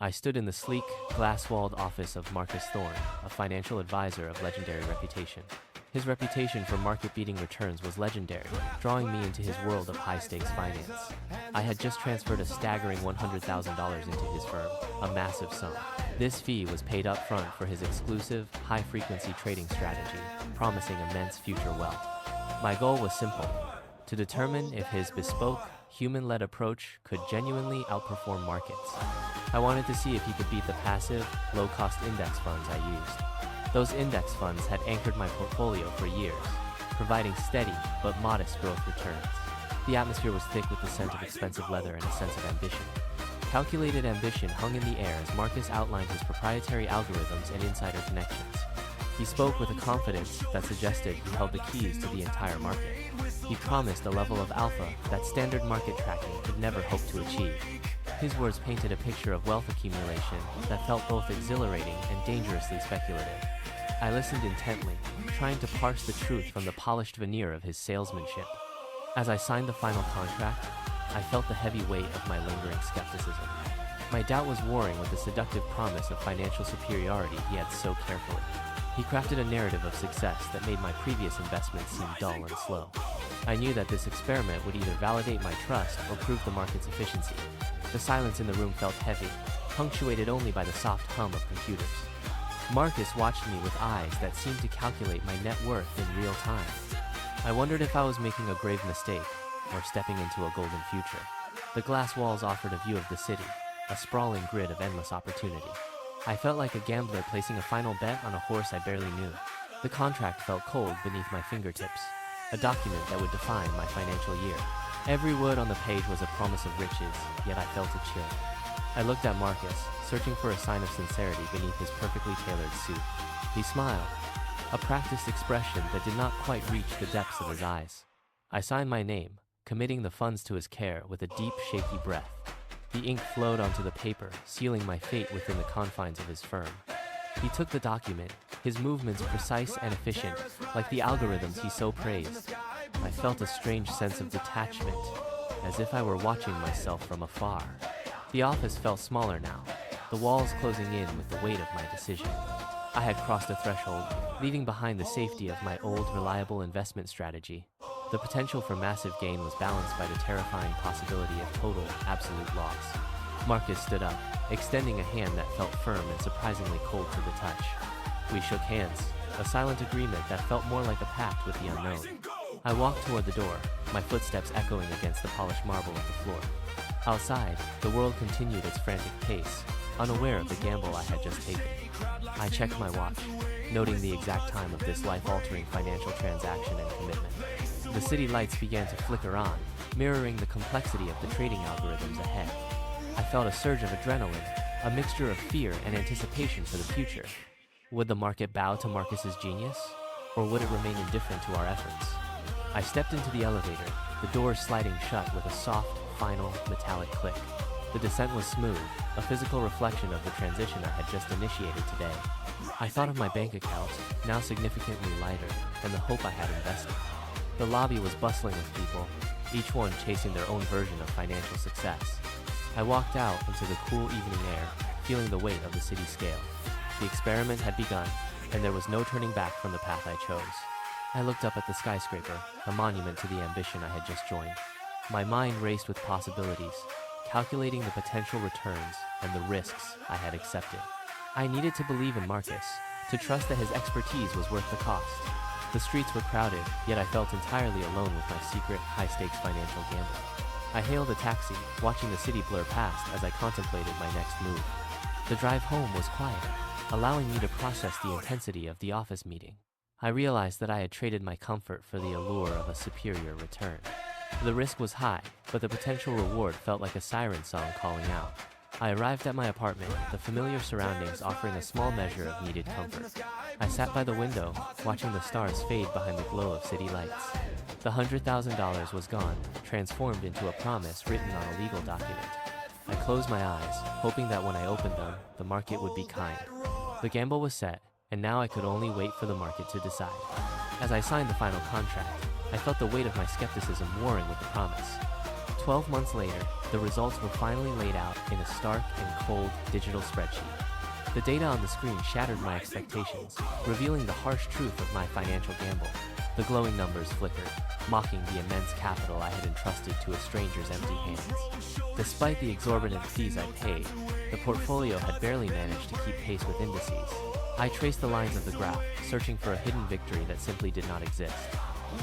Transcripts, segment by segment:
I stood in the sleek, glass-walled office of Marcus Thorne, a financial advisor of legendary reputation. His reputation for market-beating returns was legendary, drawing me into his world of high-stakes finance. I had just transferred a staggering $100,000 into his firm, a massive sum. This fee was paid up front for his exclusive, high-frequency trading strategy, promising immense future wealth. My goal was simple: to determine if his bespoke, human-led approach could genuinely outperform markets. I wanted to see if he could beat the passive, low-cost index funds I used. Those index funds had anchored my portfolio for years, providing steady but modest growth returns. The atmosphere was thick with the scent of expensive leather and a sense of ambition. Calculated ambition hung in the air as Marcus outlined his proprietary algorithms and insider connections. He spoke with a confidence that suggested he held the keys to the entire market. He promised a level of alpha that standard market tracking could never hope to achieve. His words painted a picture of wealth accumulation that felt both exhilarating and dangerously speculative. I listened intently, trying to parse the truth from the polished veneer of his salesmanship. As I signed the final contract, I felt the heavy weight of my lingering skepticism. My doubt was warring with the seductive promise of financial superiority he had so carefully. He crafted a narrative of success that made my previous investments seem dull and slow. I knew that this experiment would either validate my trust or prove the market's efficiency. The silence in the room felt heavy, punctuated only by the soft hum of computers. Marcus watched me with eyes that seemed to calculate my net worth in real time. I wondered if I was making a grave mistake or stepping into a golden future. The glass walls offered a view of the city, a sprawling grid of endless opportunity. I felt like a gambler placing a final bet on a horse I barely knew. The contract felt cold beneath my fingertips, a document that would define my financial year. Every word on the page was a promise of riches, yet I felt a chill. I looked at Marcus, searching for a sign of sincerity beneath his perfectly tailored suit. He smiled, a practiced expression that did not quite reach the depths of his eyes. I signed my name, committing the funds to his care with a deep, shaky breath. The ink flowed onto the paper, sealing my fate within the confines of his firm. He took the document, his movements precise and efficient, like the algorithms he so praised. I felt a strange sense of detachment, as if I were watching myself from afar. The office felt smaller now, the walls closing in with the weight of my decision. I had crossed a threshold, leaving behind the safety of my old, reliable investment strategy. The potential for massive gain was balanced by the terrifying possibility of total, absolute loss. Marcus stood up, extending a hand that felt firm and surprisingly cold to the touch. We shook hands, a silent agreement that felt more like a pact with the unknown. I walked toward the door, my footsteps echoing against the polished marble of the floor. Outside, the world continued its frantic pace, unaware of the gamble I had just taken. I checked my watch, noting the exact time of this life-altering financial transaction and commitment. The city lights began to flicker on, mirroring the complexity of the trading algorithms ahead. I felt a surge of adrenaline, a mixture of fear and anticipation for the future. Would the market bow to Marcus's genius, or would it remain indifferent to our efforts? I stepped into the elevator, the doors sliding shut with a soft, final, metallic click. The descent was smooth, a physical reflection of the transition I had just initiated today. I thought of my bank account, now significantly lighter, and the hope I had invested. The lobby was bustling with people, each one chasing their own version of financial success. I walked out into the cool evening air, feeling the weight of the city scale. The experiment had begun, and there was no turning back from the path I chose. I looked up at the skyscraper, a monument to the ambition I had just joined. My mind raced with possibilities, calculating the potential returns and the risks I had accepted. I needed to believe in Marcus, to trust that his expertise was worth the cost. The streets were crowded, yet I felt entirely alone with my secret, high-stakes financial gamble. I hailed a taxi, watching the city blur past as I contemplated my next move. The drive home was quieter, allowing me to process the intensity of the office meeting. I realized that I had traded my comfort for the allure of a superior return. The risk was high, but the potential reward felt like a siren song calling out. I arrived at my apartment, the familiar surroundings offering a small measure of needed comfort. I sat by the window, watching the stars fade behind the glow of city lights. The $100,000 was gone, transformed into a promise written on a legal document. I closed my eyes, hoping that when I opened them, the market would be kind. The gamble was set, and now I could only wait for the market to decide. As I signed the final contract, I felt the weight of my skepticism warring with the promise. 12 months later, the results were finally laid out in a stark and cold digital spreadsheet. The data on the screen shattered my expectations, revealing the harsh truth of my financial gamble. The glowing numbers flickered, mocking the immense capital I had entrusted to a stranger's empty hands. Despite the exorbitant fees I paid, the portfolio had barely managed to keep pace with indices. I traced the lines of the graph, searching for a hidden victory that simply did not exist.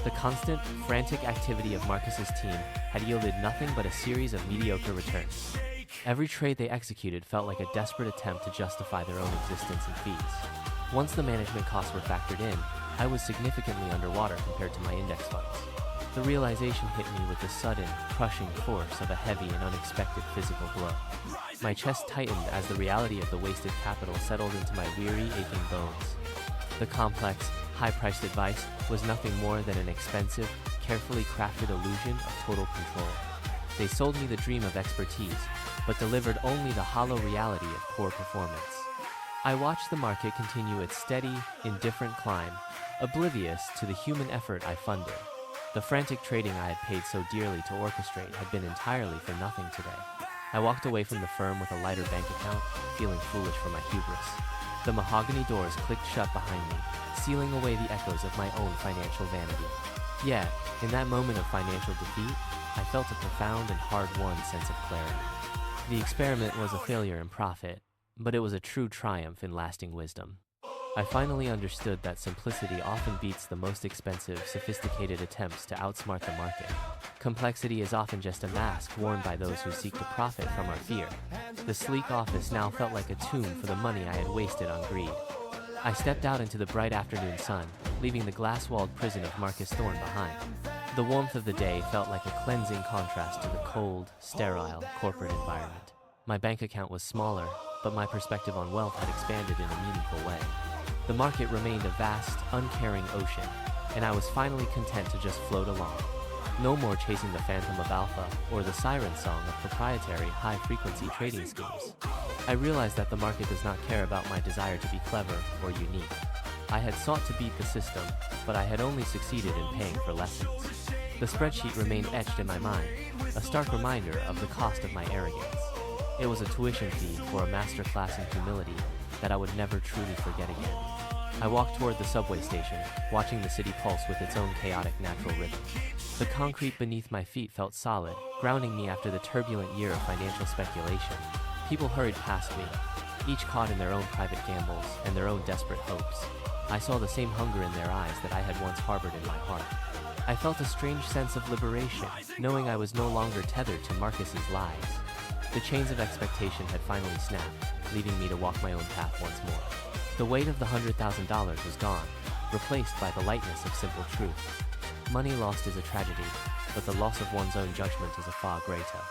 The constant, frantic activity of Marcus's team had yielded nothing but a series of mediocre returns. Every trade they executed felt like a desperate attempt to justify their own existence and fees. Once the management costs were factored in, I was significantly underwater compared to my index funds. The realization hit me with the sudden, crushing force of a heavy and unexpected physical blow. My chest tightened as the reality of the wasted capital settled into my weary, aching bones. The complex, high-priced advice was nothing more than an expensive, carefully crafted illusion of total control. They sold me the dream of expertise, but delivered only the hollow reality of poor performance. I watched the market continue its steady, indifferent climb, oblivious to the human effort I funded. The frantic trading I had paid so dearly to orchestrate had been entirely for nothing today. I walked away from the firm with a lighter bank account, feeling foolish for my hubris. The mahogany doors clicked shut behind me, sealing away the echoes of my own financial vanity. Yet, in that moment of financial defeat, I felt a profound and hard-won sense of clarity. The experiment was a failure in profit, but it was a true triumph in lasting wisdom. I finally understood that simplicity often beats the most expensive, sophisticated attempts to outsmart the market. Complexity is often just a mask worn by those who seek to profit from our fear. The sleek office now felt like a tomb for the money I had wasted on greed. I stepped out into the bright afternoon sun, leaving the glass-walled prison of Marcus Thorne behind. The warmth of the day felt like a cleansing contrast to the cold, sterile, corporate environment. My bank account was smaller, but my perspective on wealth had expanded in a meaningful way. The market remained a vast, uncaring ocean, and I was finally content to just float along. No more chasing the phantom of alpha or the siren song of proprietary high-frequency trading schemes. I realized that the market does not care about my desire to be clever or unique. I had sought to beat the system, but I had only succeeded in paying for lessons. The spreadsheet remained etched in my mind, a stark reminder of the cost of my arrogance. It was a tuition fee for a masterclass in humility that I would never truly forget again. I walked toward the subway station, watching the city pulse with its own chaotic natural rhythm. The concrete beneath my feet felt solid, grounding me after the turbulent year of financial speculation. People hurried past me, each caught in their own private gambles and their own desperate hopes. I saw the same hunger in their eyes that I had once harbored in my heart. I felt a strange sense of liberation, knowing I was no longer tethered to Marcus's lies. The chains of expectation had finally snapped, leaving me to walk my own path once more. The weight of the $100,000 was gone, replaced by the lightness of simple truth. Money lost is a tragedy, but the loss of one's own judgment is a far greater.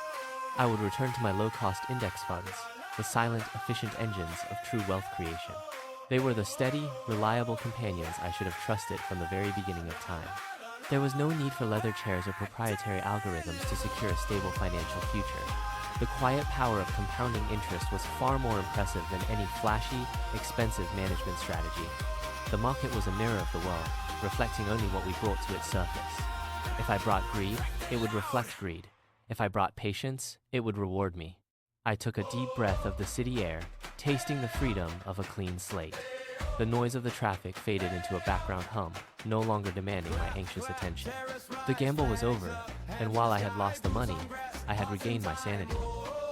I would return to my low-cost index funds, the silent, efficient engines of true wealth creation. They were the steady, reliable companions I should have trusted from the very beginning of time. There was no need for leather chairs or proprietary algorithms to secure a stable financial future. The quiet power of compounding interest was far more impressive than any flashy, expensive management strategy. The market was a mirror of the world, reflecting only what we brought to its surface. If I brought greed, it would reflect greed. If I brought patience, it would reward me. I took a deep breath of the city air, tasting the freedom of a clean slate. The noise of the traffic faded into a background hum, no longer demanding my anxious attention. The gamble was over, and while I had lost the money, I had regained my sanity.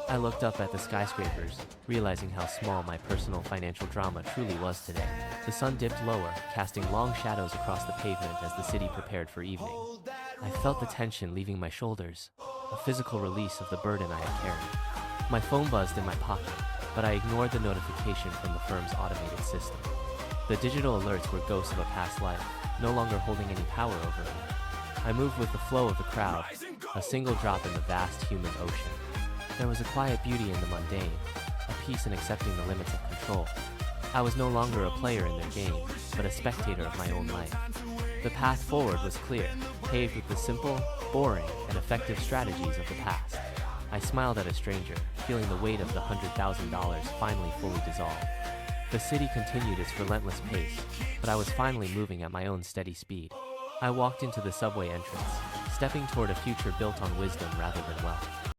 I looked up at the skyscrapers, realizing how small my personal financial drama truly was today. The sun dipped lower, casting long shadows across the pavement as the city prepared for evening. I felt the tension leaving my shoulders, a physical release of the burden I had carried. My phone buzzed in my pocket, but I ignored the notification from the firm's automated system. The digital alerts were ghosts of a past life, no longer holding any power over me. I moved with the flow of the crowd, a single drop in the vast human ocean. There was a quiet beauty in the mundane, a peace in accepting the limits of control. I was no longer a player in their game, but a spectator of my own life. The path forward was clear, paved with the simple, boring, and effective strategies of the past. I smiled at a stranger, feeling the weight of the $100,000 finally fully dissolve. The city continued its relentless pace, but I was finally moving at my own steady speed. I walked into the subway entrance, stepping toward a future built on wisdom rather than wealth.